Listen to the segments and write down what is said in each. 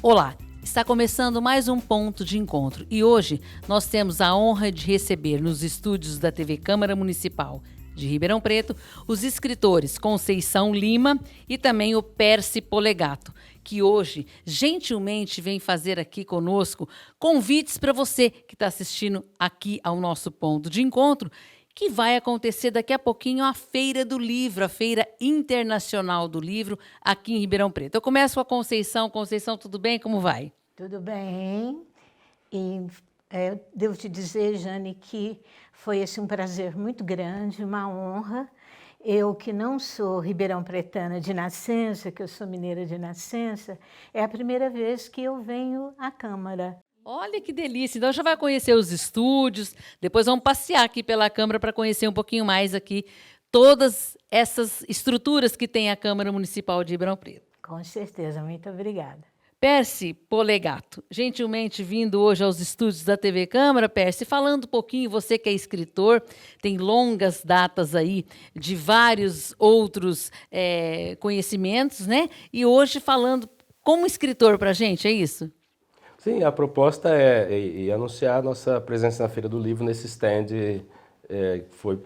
Olá, está começando mais um Ponto de Encontro e hoje nós temos a honra de receber nos estúdios da TV Câmara Municipal de Ribeirão Preto os escritores Conceição Lima e também o Pércio Polegato, que hoje gentilmente vem fazer aqui conosco convites para você que está assistindo aqui ao nosso Ponto de Encontro, que vai acontecer daqui a pouquinho a Feira do Livro, a Feira Internacional do Livro, aqui em Ribeirão Preto. Eu começo com a Conceição. Conceição, tudo bem? Como vai? Tudo bem. E devo te dizer, Jane, que foi um prazer muito grande, uma honra. Eu, que não sou ribeirão-pretana de nascença, que eu sou mineira de nascença, é a primeira vez que eu venho à Câmara. Olha que delícia! Então já vai conhecer os estúdios, depois vamos passear aqui pela Câmara para conhecer um pouquinho mais aqui todas essas estruturas que tem a Câmara Municipal de Ribeirão Preto. Com certeza, muito obrigada. Pércio Polegato, gentilmente vindo hoje aos estúdios da TV Câmara. Pércio, falando um pouquinho, você que é escritor, tem longas datas aí de vários outros conhecimentos, né? E hoje falando como escritor para a gente, é isso? Sim, a proposta é anunciar a nossa presença na Feira do Livro nesse stand que foi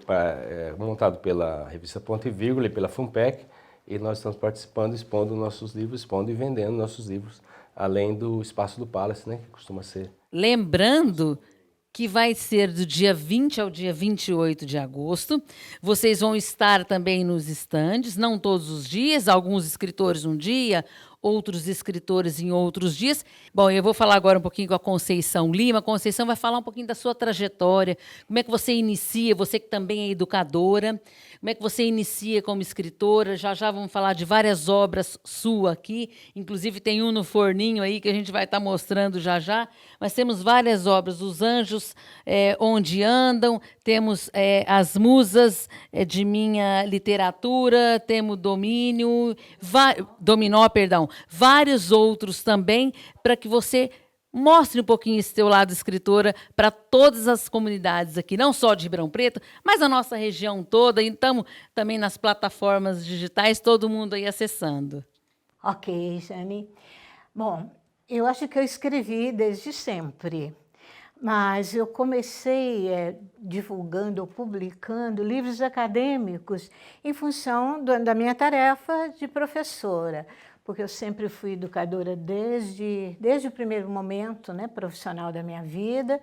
montado pela revista Ponto e Vírgula e pela FUNPEC, e nós estamos participando, expondo nossos livros, expondo e vendendo nossos livros, além do Espaço do Palace, né, que costuma ser. Lembrando que vai ser do dia 20 ao dia 28 de agosto. Vocês vão estar também nos estandes, não todos os dias, alguns escritores um dia, outros escritores em outros dias. Bom, eu vou falar agora um pouquinho com a Conceição Lima. A Conceição vai falar um pouquinho da sua trajetória, como é que você inicia, você que também é educadora, como é que você inicia como escritora. Já vamos falar de várias obras suas aqui, inclusive tem um no forninho aí que a gente vai estar mostrando já, mas temos várias obras, Os Anjos Onde Andam, temos As Musas de Minha Literatura, temos Dominó, vários outros também, para que você mostre um pouquinho esse teu lado escritora para todas as comunidades aqui, não só de Ribeirão Preto, mas a nossa região toda, e estamos também nas plataformas digitais, todo mundo aí acessando. Ok, Jane. Bom, eu acho que eu escrevi desde sempre, mas eu comecei divulgando, publicando livros acadêmicos em função da minha tarefa de professora, porque eu sempre fui educadora desde o primeiro momento, né, profissional da minha vida,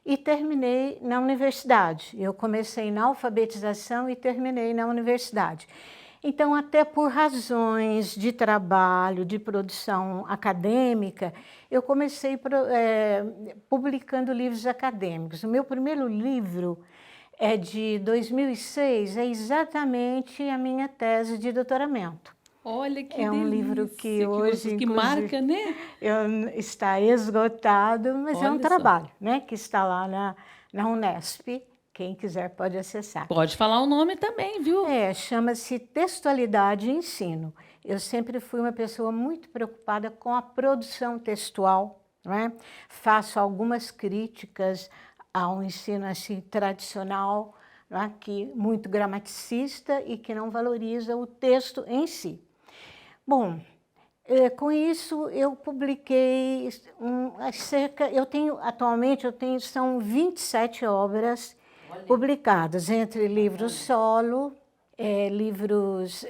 e terminei na universidade. Eu comecei na alfabetização e terminei na universidade. Então, até por razões de trabalho, de produção acadêmica, eu comecei publicando livros acadêmicos. O meu primeiro livro é de 2006, é exatamente a minha tese de doutoramento. Olha que delícia! É um livro que hoje, que marca, né? Está esgotado, mas Olha é um só. trabalho, né, que está lá na Unesp. Quem quiser pode acessar. Pode falar o nome também, viu? Chama-se Textualidade e Ensino. Eu sempre fui uma pessoa muito preocupada com a produção textual, não é? Faço algumas críticas ao ensino assim, tradicional, não é? Que muito gramaticista e que não valoriza o texto em si. Bom, com isso eu publiquei atualmente são 27 obras publicadas, entre livros solo, livros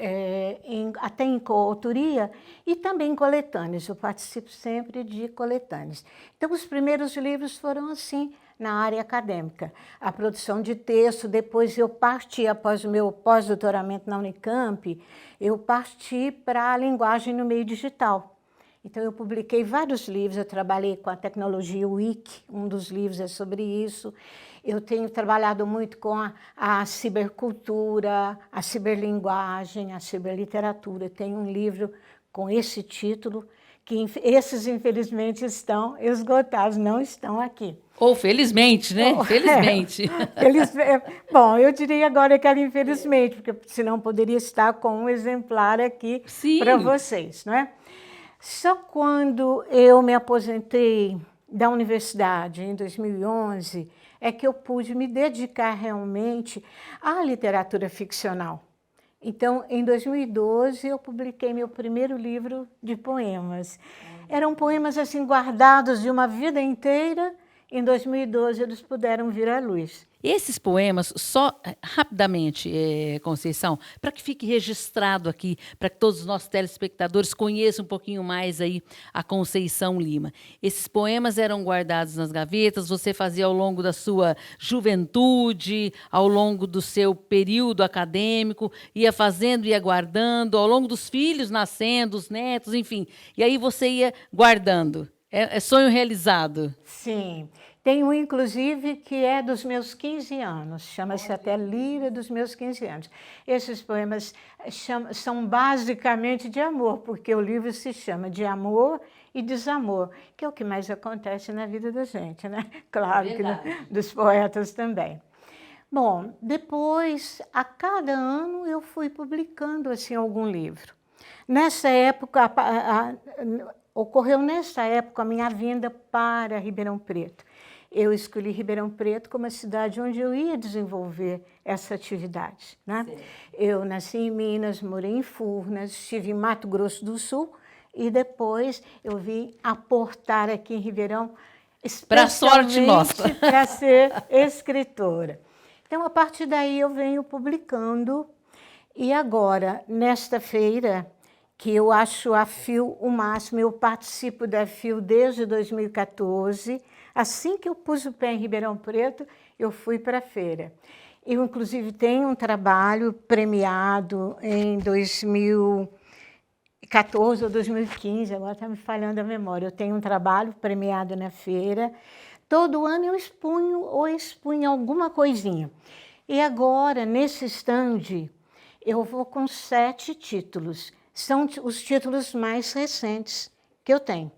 até em coautoria e também coletâneas. Eu participo sempre de coletâneas. Então, os primeiros livros foram assim, na área acadêmica. A produção de texto, depois eu parti, após o meu pós-doutoramento na Unicamp, eu parti para a linguagem no meio digital. Então, eu publiquei vários livros, eu trabalhei com a tecnologia Wiki, um dos livros é sobre isso. Eu tenho trabalhado muito com a cibercultura, a ciberlinguagem, a ciberliteratura. Tenho um livro com esse título, que esses, infelizmente, estão esgotados, não estão aqui. Ou felizmente, né? Felizmente. Bom, eu diria agora que era infelizmente, porque senão poderia estar com um exemplar aqui para vocês, não é? Só quando eu me aposentei da universidade, em 2011, é que eu pude me dedicar realmente à literatura ficcional. Então, em 2012, eu publiquei meu primeiro livro de poemas. Eram poemas assim guardados de uma vida inteira. Em 2012 eles puderam vir à luz. Esses poemas, só rapidamente, Conceição, para que fique registrado aqui, para que todos os nossos telespectadores conheçam um pouquinho mais aí a Conceição Lima. Esses poemas eram guardados nas gavetas, você fazia ao longo da sua juventude, ao longo do seu período acadêmico, ia fazendo, ia guardando, ao longo dos filhos nascendo, os netos, enfim. E aí você ia guardando. É sonho realizado. Sim. Tem um, inclusive, que é dos meus 15 anos, chama-se até Lira dos meus 15 anos. Esses poemas são basicamente de amor, porque o livro se chama De Amor e Desamor, que é o que mais acontece na vida da gente, né? Claro que dos poetas também. Bom, depois, a cada ano, eu fui publicando assim, algum livro. Nessa época, ocorreu nessa época a minha vinda para Ribeirão Preto. Eu escolhi Ribeirão Preto como a cidade onde eu ia desenvolver essa atividade, né? Eu nasci em Minas, morei em Furnas, estive em Mato Grosso do Sul e depois eu vim aportar aqui em Ribeirão especialmente para ser escritora. Então, a partir daí eu venho publicando e agora, nesta feira, que eu acho a FIL o máximo, eu participo da FIL desde 2014. Assim que eu pus o pé em Ribeirão Preto, eu fui para a feira. Eu, inclusive, tenho um trabalho premiado em 2014 ou 2015, agora está me falhando a memória. Eu tenho um trabalho premiado na feira. Todo ano eu expunho alguma coisinha. E agora, nesse stand, eu vou com 7 títulos. São os títulos mais recentes que eu tenho,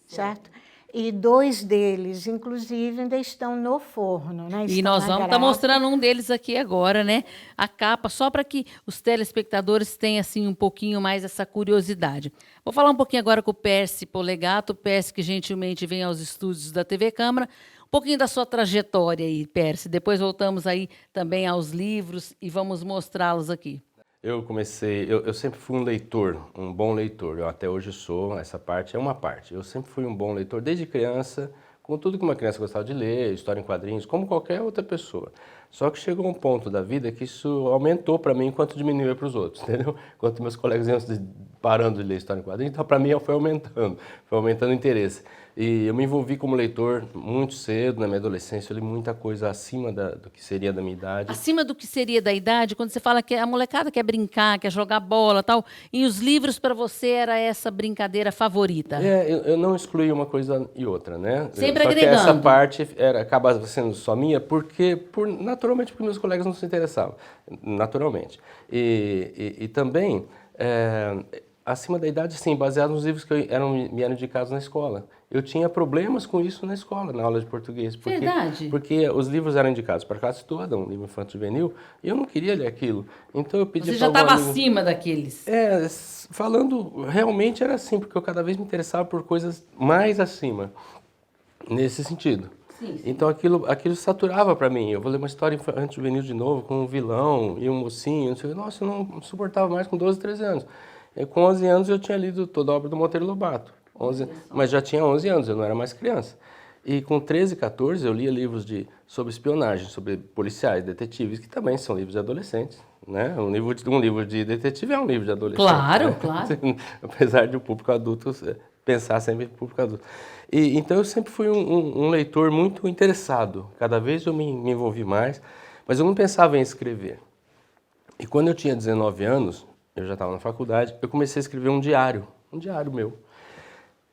certo? E 2 deles, inclusive, ainda estão no forno, né? E nós vamos estar mostrando um deles aqui agora, né? A capa, só para que os telespectadores tenham assim, um pouquinho mais essa curiosidade. Vou falar um pouquinho agora com o Percy Polegato, Percy que gentilmente vem aos estúdios da TV Câmara. Um pouquinho da sua trajetória aí, Percy. Depois voltamos aí também aos livros e vamos mostrá-los aqui. Eu sempre fui um leitor, um bom leitor. Eu até hoje sou, essa parte é uma parte. Eu sempre fui um bom leitor desde criança, com tudo que uma criança gostava de ler, história em quadrinhos, como qualquer outra pessoa. Só que chegou um ponto da vida que isso aumentou para mim enquanto diminuiu para os outros, entendeu? Enquanto meus colegas iam parando de ler história em quadrinhos, então para mim foi aumentando o interesse. E eu me envolvi como leitor muito cedo, na minha adolescência, eu li muita coisa acima do que seria da minha idade. Acima do que seria da idade, quando você fala que a molecada quer brincar, quer jogar bola tal, e os livros para você era essa brincadeira favorita? Eu não excluí uma coisa e outra, né? Sempre só agregando. Que essa parte acabava sendo só minha, naturalmente porque meus colegas não se interessavam, naturalmente. E também, acima da idade, sim, baseado nos livros que me eram indicados na escola. Eu tinha problemas com isso na escola, na aula de português. Verdade? Porque os livros eram indicados para a classe toda, um livro infanto-juvenil, e eu não queria ler aquilo. Então eu pedi. Você já estava acima daqueles? Falando, realmente era assim, porque eu cada vez me interessava por coisas mais acima, nesse sentido. Sim. Então aquilo saturava para mim. Eu vou ler uma história infanto-juvenil de novo, com um vilão e um mocinho, não sei o que. Nossa, eu não suportava mais com 12, 13 anos. Com 11 anos eu tinha lido toda a obra do Monteiro Lobato. Mas já tinha 11 anos, eu não era mais criança. E com 13, 14 eu lia livros sobre espionagem, sobre policiais, detetives, que também são livros de adolescentes, né? Um livro de detetive é um livro de adolescente. Claro, né? claro. Apesar de o público adulto pensar sempre em público adulto. Então eu sempre fui um leitor muito interessado. Cada vez eu me envolvi mais, mas eu não pensava em escrever. E quando eu tinha 19 anos, eu já estava na faculdade, eu comecei a escrever um diário meu.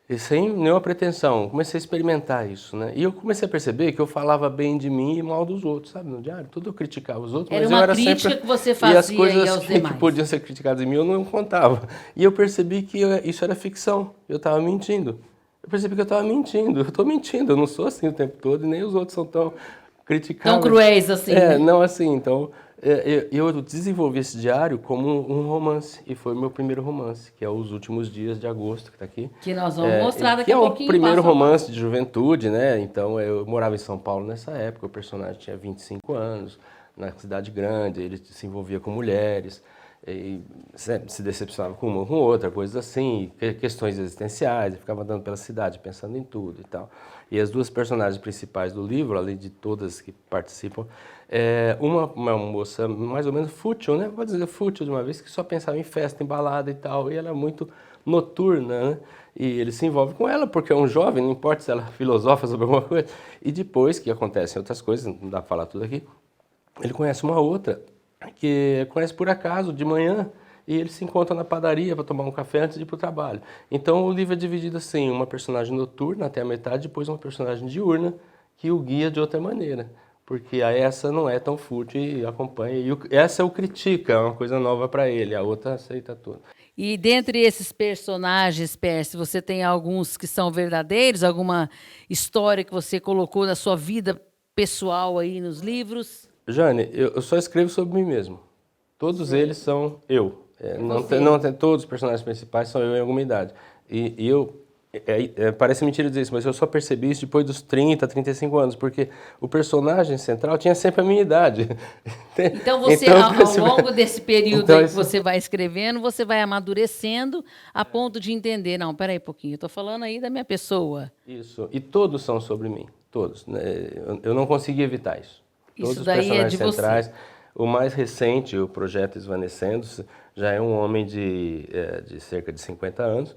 E sem nenhuma pretensão, comecei a experimentar isso, né? E eu comecei a perceber que eu falava bem de mim e mal dos outros, sabe? No diário, tudo eu criticava os outros, mas eu era sempre... Era uma crítica que você fazia e as coisas aos demais. que podiam ser criticadas em mim eu não contava. E eu percebi que isso era ficção, eu estava mentindo. Eu percebi que eu estava mentindo, eu estou mentindo, eu não sou assim o tempo todo e nem os outros são tão criticados. Tão cruéis assim, né? Não assim, então... Eu desenvolvi esse diário como um romance, e foi o meu primeiro romance, que é Os Últimos Dias de Agosto, que está aqui. Que nós vamos mostrar daqui a pouquinho. Que é o primeiro romance de juventude, né? Então, eu morava em São Paulo nessa época, o personagem tinha 25 anos, na cidade grande, ele se envolvia com mulheres. e sempre se decepcionava com uma ou com outra, coisas assim, questões existenciais, e ficava andando pela cidade pensando em tudo e tal. E as duas personagens principais do livro, além de todas que participam, uma moça mais ou menos fútil, né? Pode dizer fútil de uma vez, que só pensava em festa, em balada e tal, e ela é muito noturna, né? E ele se envolve com ela porque é um jovem, não importa se ela filosofa sobre alguma coisa. E depois que acontecem outras coisas, não dá para falar tudo aqui, ele conhece uma outra que conhece por acaso de manhã e eles se encontram na padaria para tomar um café antes de ir para o trabalho. Então o livro é dividido assim, uma personagem noturna até a metade, depois uma personagem diurna que o guia de outra maneira. Porque a essa não é tão fútil e acompanha. E essa o critica, é uma coisa nova para ele, a outra aceita tudo. E dentre esses personagens, Percy, você tem alguns que são verdadeiros? Alguma história que você colocou da sua vida pessoal aí nos livros? Jane, eu só escrevo sobre mim mesmo. Todos eles são eu. Não tem, todos os personagens principais são eu em alguma idade. E eu... parece mentira dizer isso, mas eu só percebi isso depois dos 30, 35 anos, porque o personagem central tinha sempre a minha idade. Então você, ao longo desse período aí que você vai escrevendo, você vai amadurecendo a ponto de entender, não, peraí um pouquinho, eu estou falando aí da minha pessoa. Isso, e todos são sobre mim, todos. Né? Eu não consegui evitar isso. Todos Isso os daí personagens é de centrais. você. O mais recente, o Projeto Esvanecendo, já é um homem de cerca de 50 anos,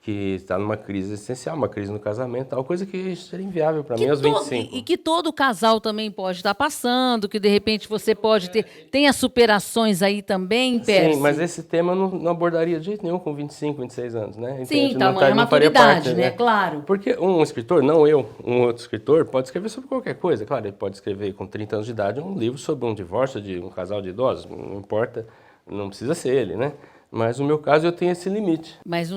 que está numa crise existencial, uma crise no casamento, tal coisa que seria inviável para mim aos 25. E que todo casal também pode estar passando, que de repente você pode ter... Tem as superações aí também, Percy? Sim, mas esse tema eu não abordaria de jeito nenhum com 25, 26 anos, né? Sim, tamanha maturidade, parte, né? Claro. Porque um escritor, não eu, um outro escritor, pode escrever sobre qualquer coisa. Claro, ele pode escrever com 30 anos de idade um livro sobre um divórcio de um casal de idosos, não importa, não precisa ser ele, né? Mas no meu caso eu tenho esse limite. Mas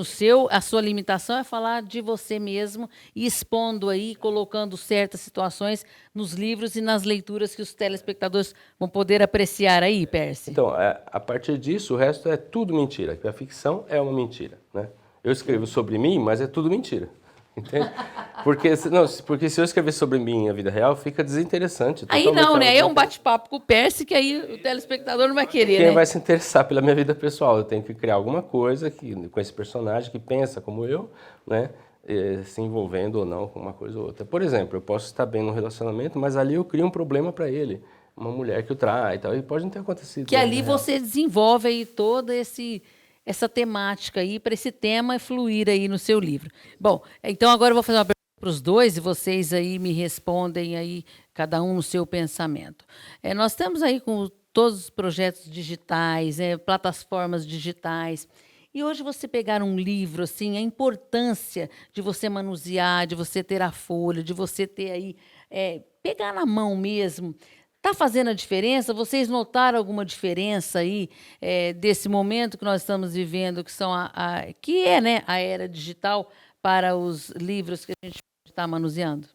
a sua limitação é falar de você mesmo e expondo aí, colocando certas situações nos livros e nas leituras que os telespectadores vão poder apreciar aí, Percy. Então, a partir disso, o resto é tudo mentira, que a ficção é uma mentira, né? Eu escrevo sobre mim, mas é tudo mentira. Entende? Porque se eu escrever sobre mim a vida real, fica desinteressante. Aí não, né? É um bate-papo com o Percy que aí o telespectador não vai querer, Quem né? vai se interessar pela minha vida pessoal? Eu tenho que criar alguma coisa com esse personagem que pensa como eu, né? Se envolvendo ou não com uma coisa ou outra. Por exemplo, eu posso estar bem num relacionamento, mas ali eu crio um problema para ele. Uma mulher que o trai e tal, e pode não ter acontecido. Que ali você desenvolve aí toda essa temática aí, para esse tema fluir aí no seu livro. Bom, então agora eu vou fazer uma pergunta para os dois e vocês aí me respondem aí, cada um no seu pensamento. Nós estamos aí com todos os projetos digitais, plataformas digitais. E hoje você pegar um livro, assim, a importância de você manusear, de você ter a folha, de você ter aí, pegar na mão mesmo, está fazendo a diferença? Vocês notaram alguma diferença aí desse momento que nós estamos vivendo, que é, né, a era digital para os livros que a gente está manuseando?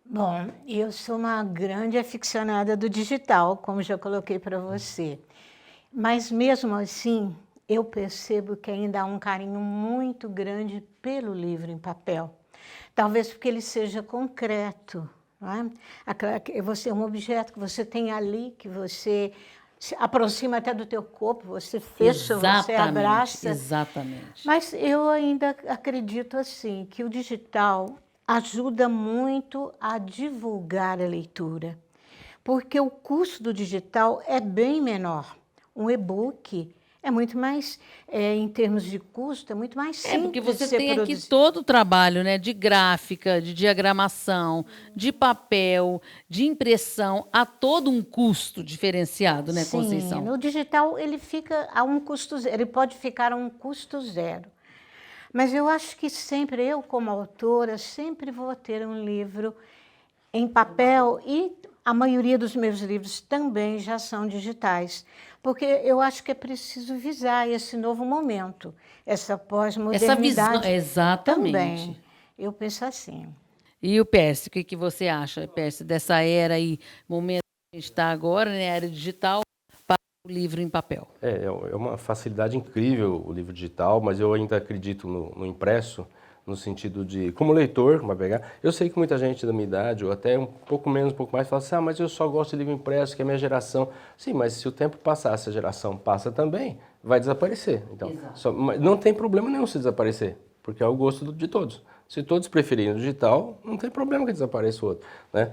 Bom, eu sou uma grande aficionada do digital, como já coloquei para você. Mas mesmo assim, eu percebo que ainda há um carinho muito grande pelo livro em papel. Talvez porque ele seja concreto. Você é um objeto que você tem ali, que você se aproxima até do teu corpo, você fecha, você abraça. Exatamente. Mas eu ainda acredito assim, que o digital ajuda muito a divulgar a leitura, porque o custo do digital é bem menor. Um e-book é muito mais, em termos de custo, é muito mais simples. Porque você tem aqui todo o trabalho, né, de gráfica, de diagramação, de papel, de impressão, há todo um custo diferenciado, né, Conceição? Sim, no digital ele fica a um custo zero, ele pode ficar a um custo zero. Mas eu acho que sempre, eu como autora, sempre vou ter um livro em papel e a maioria dos meus livros também já são digitais, porque eu acho que é preciso visar esse novo momento, essa pós-modernidade. Essa visão, exatamente. Também, eu penso assim. E o Percy, o que você acha, Percy, dessa era aí, momento que a gente está agora, né, era digital, para o livro em papel? É uma facilidade incrível o livro digital, mas eu ainda acredito no impresso, no sentido de, como leitor, vai pegar. Eu sei que muita gente da minha idade, ou até um pouco menos, um pouco mais, fala assim, mas eu só gosto de livro impresso, que é a minha geração. Sim, mas se o tempo passar, essa geração passa também, vai desaparecer. Então, Exato. mas não tem problema nenhum se desaparecer, porque é o gosto de todos. Se todos preferirem o digital, não tem problema que desapareça o outro, né?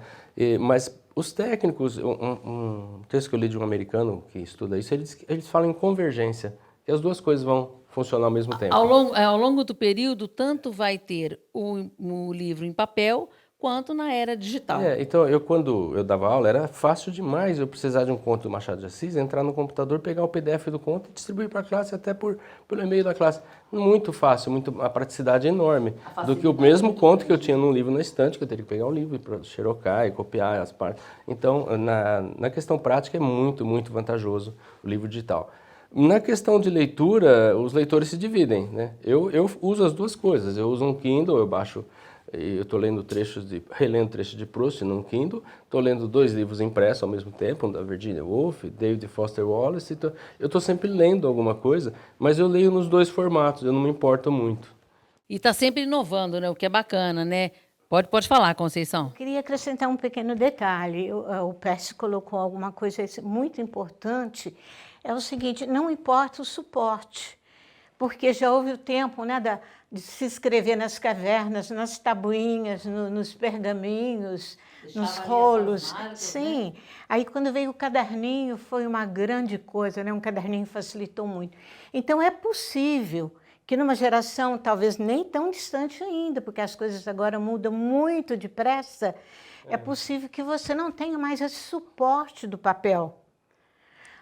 Mas os técnicos, um texto que eu li de um americano que estuda isso, eles falam em convergência, que as duas coisas vão funcionar ao mesmo tempo. Ao longo do período, tanto vai ter o livro em papel, quanto na era digital. Então, quando eu dava aula, era fácil demais eu precisar de um conto do Machado de Assis, entrar no computador, pegar o PDF do conto e distribuir para a classe, até pelo e-mail da classe. Muito fácil, a praticidade enorme, do que o mesmo conto que eu tinha num livro na estante, que eu teria que pegar o livro para xerocar e copiar as partes. Então, na questão prática, é muito, muito vantajoso o livro digital. Na questão de leitura, os leitores se dividem, né? Eu uso as duas coisas. Eu uso um Kindle, eu baixo, eu estou relendo trechos de Proust num Kindle, estou lendo 2 livros impressos ao mesmo tempo, um da Virginia Woolf, David Foster Wallace. Eu estou sempre lendo alguma coisa, mas eu leio nos 2 formatos, eu não me importo muito. E está sempre inovando, né? O que é bacana, né? Pode falar, Conceição. Queria acrescentar um pequeno detalhe. O Percy colocou alguma coisa muito importante. É o seguinte, não importa o suporte, porque já houve o tempo, né, de se escrever nas cavernas, nas tabuinhas, nos pergaminhos, nos rolos. Marcas, sim. Né? Aí quando veio o caderninho foi uma grande coisa, né? Um caderninho facilitou muito. Então é possível que numa geração talvez nem tão distante ainda, porque as coisas agora mudam muito depressa, é possível que você não tenha mais esse suporte do papel.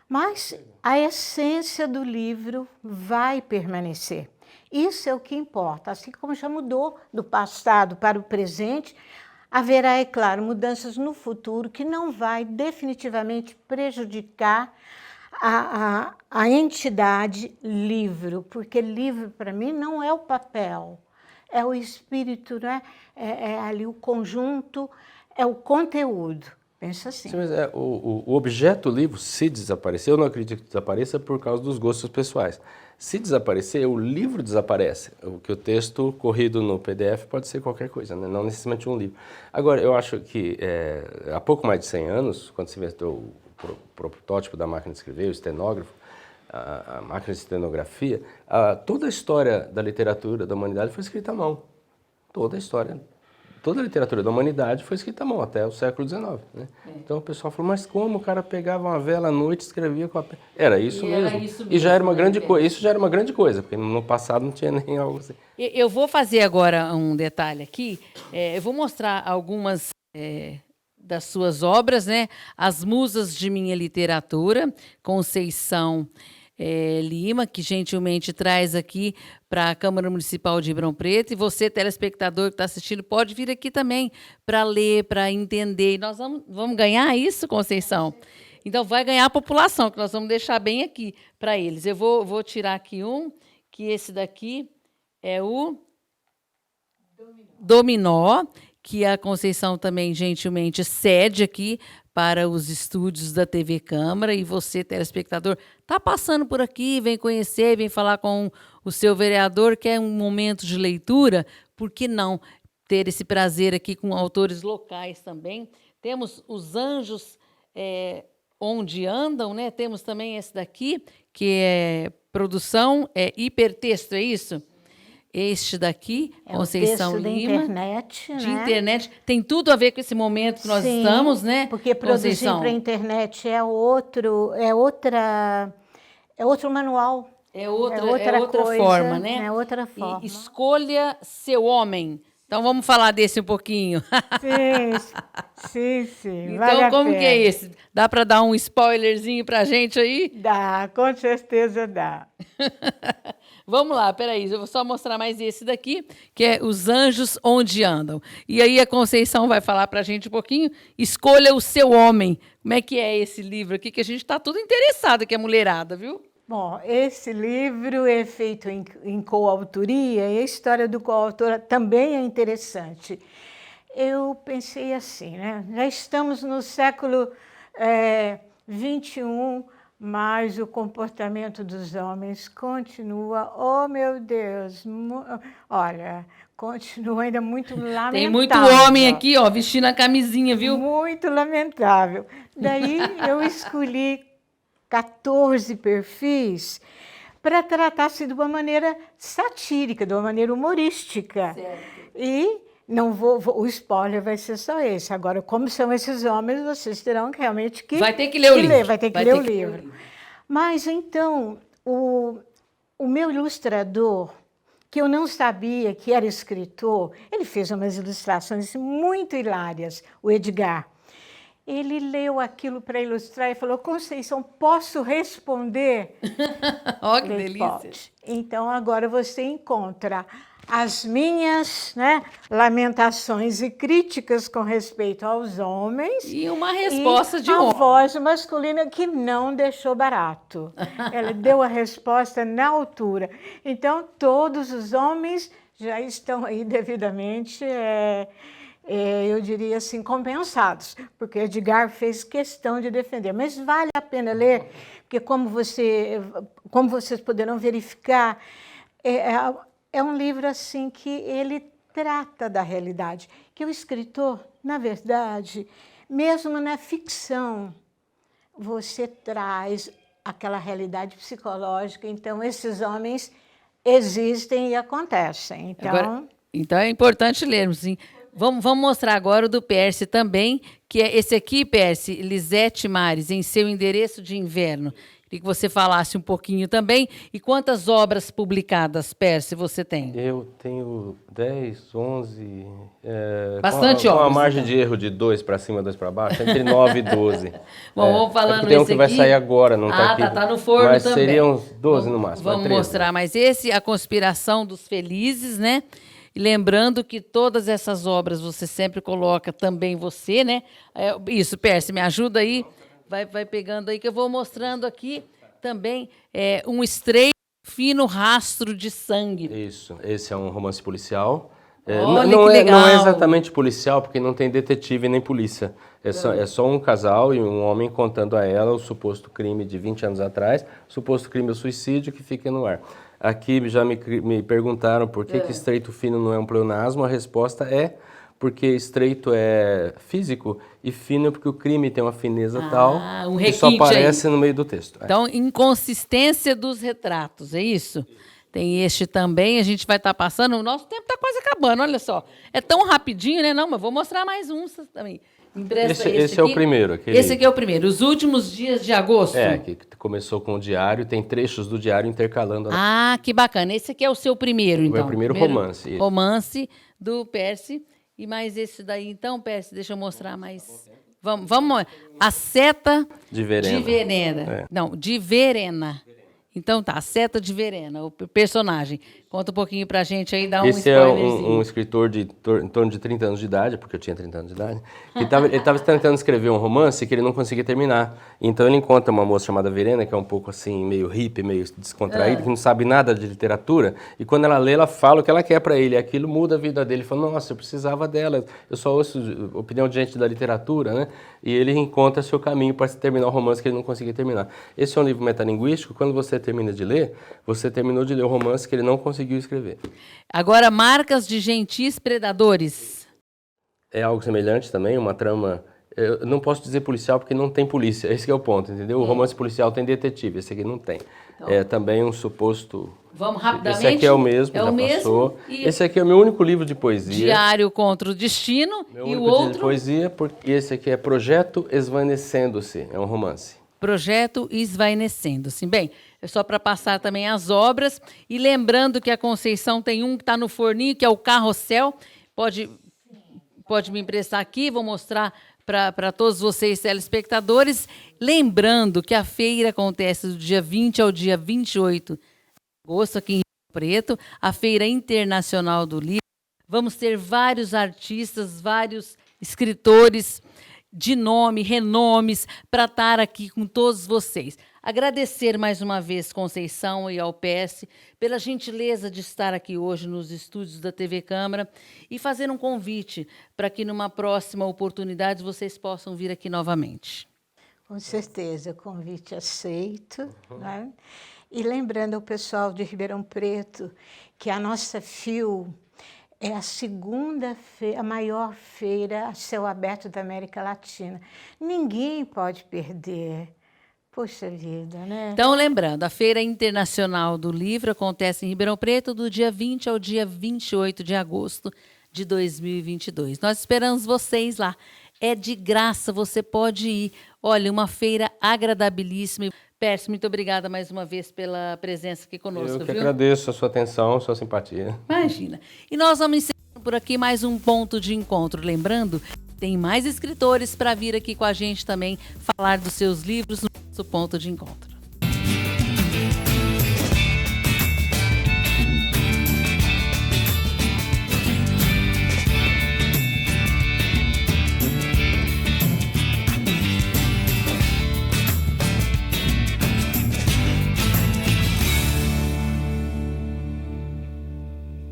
Mas a essência do livro vai permanecer. Isso é o que importa. Assim como já mudou do passado para o presente, haverá, é claro, mudanças no futuro que não vai definitivamente prejudicar a entidade livro, porque livro, para mim, não é o papel, é o espírito, né? É ali o conjunto, é o conteúdo. Pensa assim. Sim, mas o objeto livro, se desaparecer, eu não acredito que desapareça por causa dos gostos pessoais. Se desaparecer, o livro desaparece. O texto corrido no PDF pode ser qualquer coisa, né? Não necessariamente um livro. Agora, eu acho que há pouco mais de 100 anos, quando se inventou o protótipo da máquina de escrever, o estenógrafo, a máquina de estenografia, toda a história da literatura, da humanidade foi escrita à mão. Toda a história. Toda a literatura da humanidade foi escrita à mão, até o século XIX. Né? Então o pessoal falou, mas como o cara pegava uma vela à noite e escrevia com a pena? Era isso mesmo. E já era uma grande coisa. Isso já era uma grande coisa, porque no passado não tinha nem algo assim. Eu vou fazer agora um detalhe aqui. Eu vou mostrar algumas das suas obras, né? As Musas de Minha Literatura, Conceição Lima, que gentilmente traz aqui para a Câmara Municipal de Ribeirão Preto. E você, telespectador que está assistindo, pode vir aqui também para ler, para entender. E nós vamos ganhar isso, Conceição? Então, vai ganhar a população, que nós vamos deixar bem aqui para eles. Eu vou tirar aqui que esse daqui é o Dominó, que a Conceição também gentilmente cede aqui para os estúdios da TV Câmara, e você, telespectador, está passando por aqui, vem conhecer, vem falar com o seu vereador, quer um momento de leitura, por que não ter esse prazer aqui com autores locais também? Temos Os Anjos Onde Andam, né? Temos também esse daqui, que é produção, hipertexto, é isso? Este daqui, Conceição Lima. Internet, de né? internet. Tem tudo a ver com esse momento que nós estamos, né? Porque produzir para a internet é outro manual. É outra coisa, forma, né? É outra forma. E escolha seu homem. Então vamos falar desse um pouquinho. Sim. Então, vale como que é esse? Dá para dar um spoilerzinho para a gente aí? Dá, com certeza dá. Vamos lá, peraí, eu vou só mostrar mais esse daqui, que é Os Anjos Onde Andam. E aí a Conceição vai falar para a gente um pouquinho, Escolha o Seu Homem. Como é que é esse livro aqui, que a gente está tudo interessado, que é mulherada, viu? Bom, esse livro é feito em coautoria, e a história do coautor também é interessante. Eu pensei assim, né? Já estamos no século XXI, mas o comportamento dos homens continua, oh meu Deus, olha, continua ainda muito lamentável. Tem muito homem aqui, ó, vestindo a camisinha, viu? Muito lamentável. Daí eu escolhi 14 perfis para tratar-se de uma maneira satírica, de uma maneira humorística. Certo. E não o spoiler vai ser só esse. Agora, como são esses homens, vocês terão realmente que Vai ter que ler o livro. vai ter que ler o livro. Mas, então, o meu ilustrador, que eu não sabia que era escritor, ele fez umas ilustrações muito hilárias, o Edgar. Ele leu aquilo para ilustrar e falou: Conceição, posso responder? Ó, que Falei, delícia. pode. Então, agora você encontra as minhas, né, lamentações e críticas com respeito aos homens. E uma resposta de a homem. voz masculina que não deixou barato. Ela deu a resposta na altura. Então, todos os homens já estão aí devidamente, eu diria assim, compensados, porque Edgar fez questão de defender. Mas vale a pena ler, porque como vocês poderão verificar, é um livro assim que ele trata da realidade, que o escritor, na verdade, mesmo na ficção, você traz aquela realidade psicológica. Então, esses homens existem e acontecem. Então é importante lermos, sim. Vamos mostrar agora o do Percy também, que é esse aqui, Percy, Lisete Mares, em seu endereço de inverno. Queria que você falasse um pouquinho também. E quantas obras publicadas, Percy, você tem? Eu tenho 10, 11... Bastante com obras. uma margem então. de erro de 2 para cima, 2 para baixo, entre 9 e 12. Bom, vamos falando tem um esse que vai aqui. sair agora, não está aqui. Tá no forno mas também. Seriam uns 12 no máximo. Vamos 13. mostrar mais esse, A Conspiração dos Felizes, né? E lembrando que todas essas obras você sempre coloca também você, né? Isso, Percy, me ajuda aí. Vai pegando aí que eu vou mostrando aqui também um estreito fino rastro de sangue. Isso, esse é um romance policial. Olha, não, que legal. não é exatamente policial, porque não tem detetive nem polícia. É só um casal e um homem contando a ela o suposto crime de 20 anos atrás, o suposto crime, o suicídio, que fica no ar. Aqui já me perguntaram por que estreito fino não é um pleonasmo. A resposta é porque estreito é físico e fino é porque o crime tem uma fineza tal que só aparece no meio do texto. Então, inconsistência dos retratos, é isso? Tem este também, a gente vai estar passando. O nosso tempo está quase acabando, olha só. É tão rapidinho, né? Não, mas vou mostrar mais um também. Esse é o primeiro. Esse aqui é o primeiro. Os últimos dias de agosto. Que começou com o diário, tem trechos do diário intercalando. Ah, que bacana. Esse aqui é o seu primeiro, então. É o primeiro romance. Romance do Percy. E mais esse daí, então, Percy, deixa eu mostrar mais. Vamos. A Seta de Verena. Não, de Verena. Então tá, A Seta de Verena, o personagem. Conta um pouquinho pra gente aí, dá um spoilerzinho. Esse é um escritor de em torno de 30 anos de idade, porque eu tinha 30 anos de idade, ele estava tentando escrever um romance que ele não conseguia terminar. Então ele encontra uma moça chamada Verena, que é um pouco assim, meio hippie, meio descontraída, que não sabe nada de literatura, e quando ela lê, ela fala o que ela quer para ele, e aquilo muda a vida dele. Ele fala, nossa, eu precisava dela, eu só ouço opinião de gente da literatura, né? E ele encontra seu caminho para terminar o romance que ele não conseguia terminar. Esse é um livro metalinguístico, quando você termina de ler, você terminou de ler o romance que ele não conseguiu escrever. Agora, Marcas de Gentis Predadores. É algo semelhante também, uma trama... Eu não posso dizer policial porque não tem polícia, esse que é o ponto, entendeu? O romance policial tem detetive, esse aqui não tem. Então, é também um suposto... Vamos rapidamente. Esse aqui é o mesmo, já passou. Esse aqui é o meu único livro de poesia. Diário contra o Destino. Meu e único o outro... livro de poesia, e esse aqui é Projeto Esvanecendo-se, é um romance. Projeto Esvainecendo-se. Bem, é só para passar também as obras. E lembrando que a Conceição tem um que está no forninho, que é o Carrossel. Pode me emprestar aqui, vou mostrar para todos vocês, telespectadores. Lembrando que a feira acontece do dia 20 ao dia 28 de agosto, aqui em Rio Preto, a Feira Internacional do Livro. Vamos ter vários artistas, vários escritores de nome, renomes, para estar aqui com todos vocês. Agradecer mais uma vez, Conceição e ao PS, pela gentileza de estar aqui hoje nos estúdios da TV Câmara e fazer um convite para que, numa próxima oportunidade, vocês possam vir aqui novamente. Com certeza, convite aceito. Né? E lembrando ao pessoal de Ribeirão Preto que a nossa FIL é a a maior feira a céu aberto da América Latina. Ninguém pode perder, Puxa vida, né? Então, lembrando, a Feira Internacional do Livro acontece em Ribeirão Preto do dia 20 ao dia 28 de agosto de 2022. Nós esperamos vocês lá. É de graça, você pode ir. Olha, uma feira agradabilíssima. Pércio, muito obrigada mais uma vez pela presença aqui conosco, Eu que viu? agradeço a sua atenção, a sua simpatia. Imagina. E nós vamos encerrando por aqui mais um ponto de encontro. Lembrando, tem mais escritores para vir aqui com a gente também falar dos seus livros no nosso ponto de encontro.